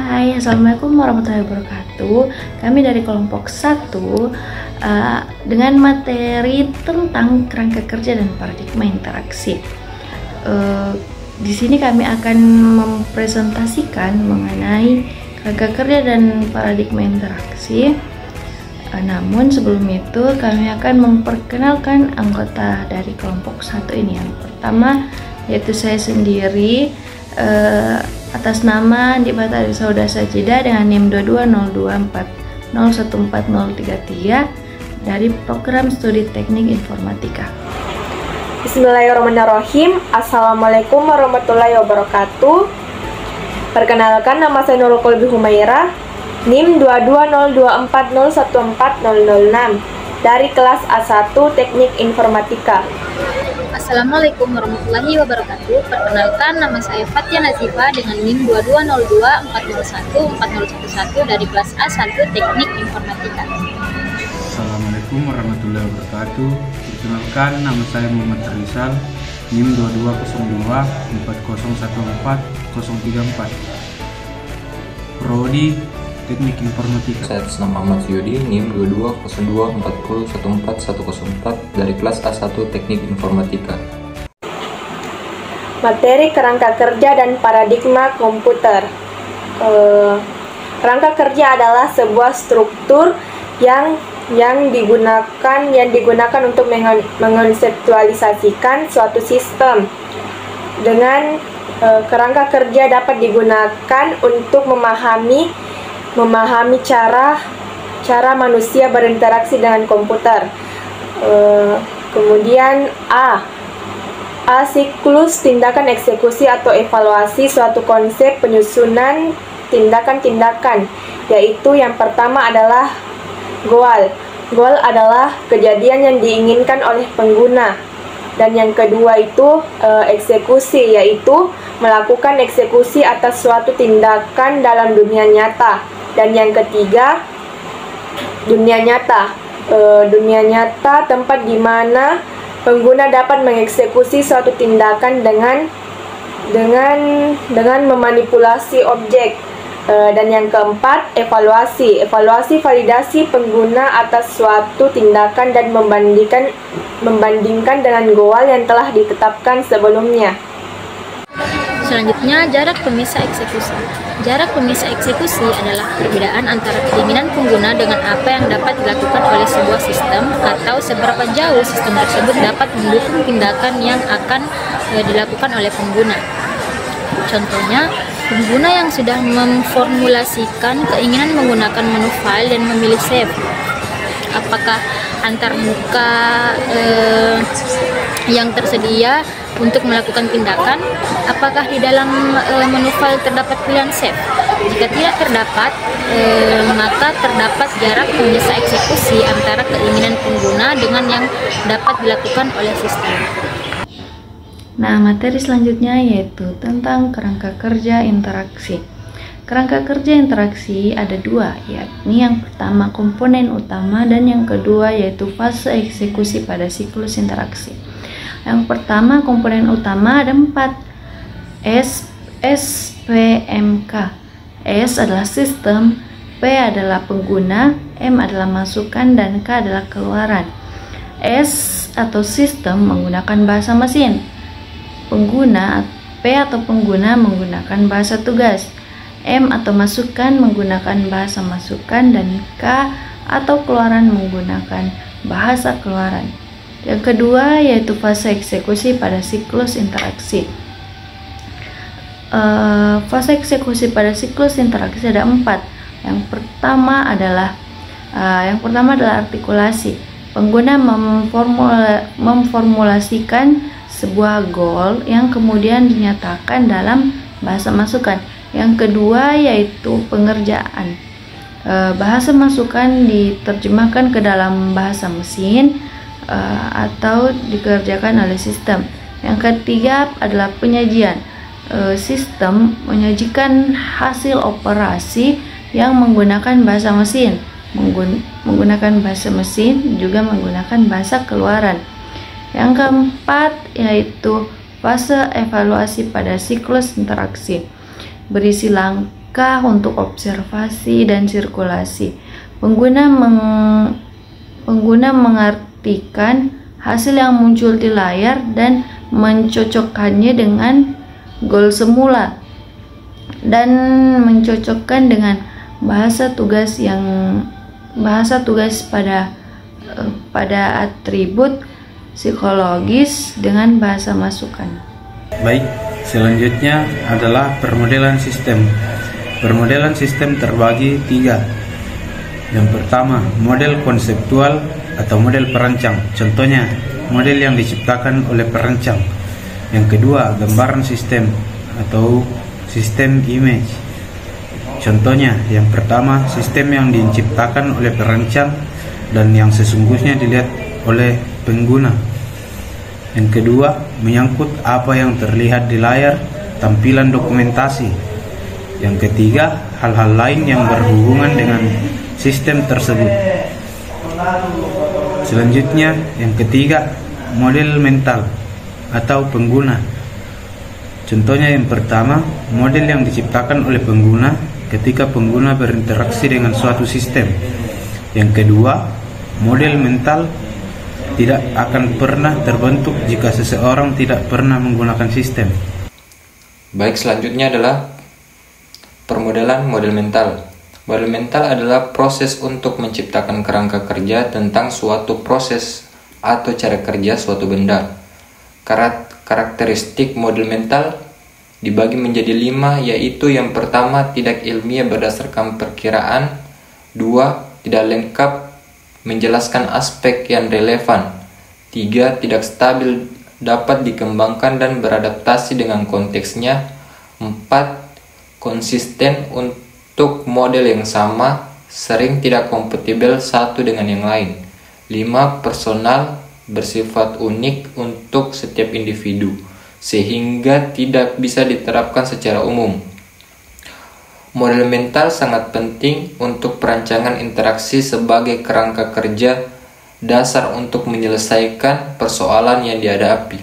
Hai, Assalamualaikum warahmatullahi wabarakatuh. Kami dari kelompok 1 dengan materi tentang kerangka kerja dan paradigma interaksi. Di sini kami akan mempresentasikan mengenai kerangka kerja dan paradigma interaksi. Namun sebelum itu kami akan memperkenalkan anggota dari kelompok 1 ini. Yang pertama yaitu saya sendiri, atas nama Dipata Sauda Sajida dengan NIM 220240140333 dari program studi teknik informatika. Bismillahirrahmanirrahim. Assalamualaikum warahmatullahi wabarakatuh. Perkenalkan, nama saya Nurul Qulbi Humairah, NIM 220240140006 dari kelas A1 Teknik Informatika. Assalamualaikum warahmatullahi wabarakatuh. Perkenalkan, nama saya Fatia Nazifa dengan NIM 2202401401 dari kelas A1 Teknik Informatika. Assalamualaikum warahmatullahi wabarakatuh. Perkenalkan, nama saya Muhammad Rizal, NIM 220240140034. Prodi Teknik Informatika. Saya atas nama Ahmad Yudi, NIM 220240140104 dari kelas A1 Teknik Informatika. Materi kerangka kerja dan paradigma komputer. Kerangka kerja adalah sebuah struktur yang digunakan untuk mengkonseptualisasikan suatu sistem. Dengan kerangka kerja dapat digunakan untuk memahami cara manusia berinteraksi dengan komputer. Kemudian A siklus tindakan eksekusi atau evaluasi suatu konsep penyusunan tindakan-tindakan, yaitu yang pertama adalah goal. Goal adalah kejadian yang diinginkan oleh pengguna. Dan yang kedua itu eksekusi, yaitu melakukan eksekusi atas suatu tindakan dalam dunia nyata. Dan yang ketiga, dunia nyata. Dunia nyata tempat di mana pengguna dapat mengeksekusi suatu tindakan dengan memanipulasi objek. Dan yang keempat, evaluasi. Evaluasi validasi pengguna atas suatu tindakan dan membandingkan dengan goal yang telah ditetapkan sebelumnya. Selanjutnya, jarak pemisah eksekusi. Jarak pemisah eksekusi adalah perbedaan antara keinginan pengguna dengan apa yang dapat dilakukan oleh sebuah sistem, atau seberapa jauh sistem tersebut dapat mendukung tindakan yang akan dilakukan oleh pengguna. Contohnya, pengguna yang sudah memformulasikan keinginan menggunakan menu file dan memilih save. Apakah antar muka yang tersedia untuk melakukan tindakan? Apakah di dalam menu file terdapat pilihan save? Jika tidak terdapat, maka terdapat jarak pemisah eksekusi antara keinginan pengguna dengan yang dapat dilakukan oleh sistem. Nah, materi selanjutnya yaitu tentang kerangka kerja interaksi. Kerangka kerja interaksi ada dua, yakni yang pertama komponen utama dan yang kedua yaitu fase eksekusi pada siklus interaksi. Yang pertama komponen utama ada 4, SPMK. S adalah sistem, P adalah pengguna, M adalah masukan, dan K adalah keluaran. S atau sistem menggunakan bahasa mesin. Pengguna, P atau pengguna menggunakan bahasa tugas, M atau masukan menggunakan bahasa masukan, dan K atau keluaran menggunakan bahasa keluaran. Yang kedua yaitu fase eksekusi pada siklus interaksi. Fase eksekusi pada siklus interaksi ada 4. Yang pertama adalah artikulasi. Pengguna memformulasikan sebuah goal yang kemudian dinyatakan dalam bahasa masukan. Yang kedua yaitu pengerjaan. Bahasa masukan diterjemahkan ke dalam bahasa mesin atau dikerjakan oleh sistem. Yang ketiga adalah penyajian. Sistem menyajikan hasil operasi yang menggunakan bahasa mesin, juga menggunakan bahasa keluaran. Yang keempat yaitu fase evaluasi pada siklus interaksi, berisi langkah apakah untuk observasi dan sirkulasi. Pengguna mengartikan hasil yang muncul di layar dan mencocokkannya dengan goal semula dan mencocokkan dengan bahasa tugas pada atribut psikologis dengan bahasa masukan. Baik, selanjutnya adalah permodelan sistem. Permodelan sistem terbagi 3. Yang pertama, model konseptual atau model perancang. Contohnya, model yang diciptakan oleh perancang. Yang kedua, gambaran sistem atau sistem image. Contohnya, yang pertama, sistem yang diciptakan oleh perancang dan yang sesungguhnya dilihat oleh pengguna. Yang kedua, menyangkut apa yang terlihat di layar, tampilan dokumentasi. Yang ketiga, hal-hal lain yang berhubungan dengan sistem tersebut. Selanjutnya, yang ketiga, model mental atau pengguna. Contohnya yang pertama, model yang diciptakan oleh pengguna ketika pengguna berinteraksi dengan suatu sistem. Yang kedua, model mental tidak akan pernah terbentuk jika seseorang tidak pernah menggunakan sistem. Baik, selanjutnya adalah permodelan model mental. Model mental adalah proses untuk menciptakan kerangka kerja tentang suatu proses atau cara kerja suatu benda. Karakteristik model mental dibagi menjadi 5, yaitu yang pertama, tidak ilmiah berdasarkan perkiraan. 2, tidak lengkap menjelaskan aspek yang relevan. 3, tidak stabil, dapat dikembangkan dan beradaptasi dengan konteksnya. 4, konsisten untuk model yang sama, sering tidak kompatibel satu dengan yang lain. 5, personal, bersifat unik untuk setiap individu, sehingga tidak bisa diterapkan secara umum. Model mental sangat penting untuk perancangan interaksi sebagai kerangka kerja dasar untuk menyelesaikan persoalan yang dihadapi.